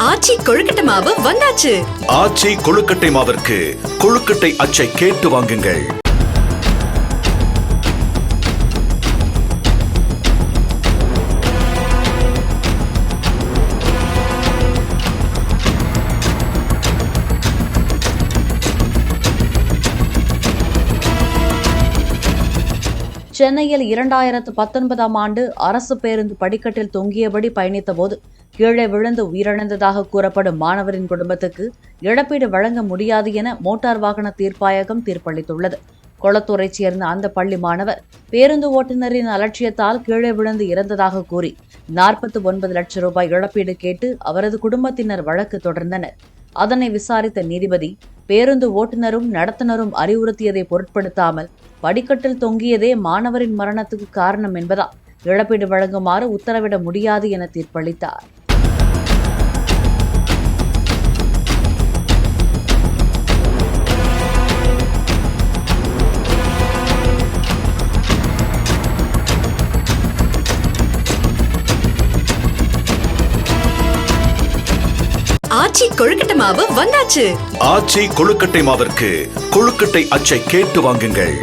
ஆச்சி கொழுக்கட்டை மாவு வந்தாச்சு. ஆச்சி கொழுக்கட்டை மாவிற்கு கொழுக்கட்டை அச்சை கேட்டு வாங்குங்கள். சென்னையில் 2019ஆம் ஆண்டு அரசு பேருந்து படிக்கட்டில் தொங்கியபடி பயணித்த போது கீழே விழுந்து உயிரிழந்ததாக கூறப்படும் மாணவரின் குடும்பத்துக்கு இழப்பீடு வழங்க முடியாது என மோட்டார் வாகன தீர்ப்பாயகம் தீர்ப்பளித்துள்ளது. கொளத்தூரைச் சேர்ந்த அந்த பள்ளி மாணவர் பேருந்து ஓட்டுநரின் அலட்சியத்தால் கீழே விழுந்து இறந்ததாக கூறி 49 லட்சம் ரூபாய் இழப்பீடு கேட்டு அவரது குடும்பத்தினர் வழக்கு தொடர்ந்தனர். அதனை விசாரித்த நீதிபதி, பேருந்து ஓட்டுநரும் நடத்துனரும் அறிவுறுத்தியதை பொருட்படுத்தாமல் படிக்கட்டில் தொங்கியதே மாணவரின் மரணத்துக்கு காரணம் என்பதால் இழப்பீடு வழங்குமாறு உத்தரவிட முடியாது என தீர்ப்பளித்தார். ஆச்சி கொழுக்கட்டை மாவு வந்தாச்சு. ஆச்சி கொழுக்கட்டை மாவிற்கு கொழுக்கட்டை அச்சை கேட்டு வாங்குங்கள்.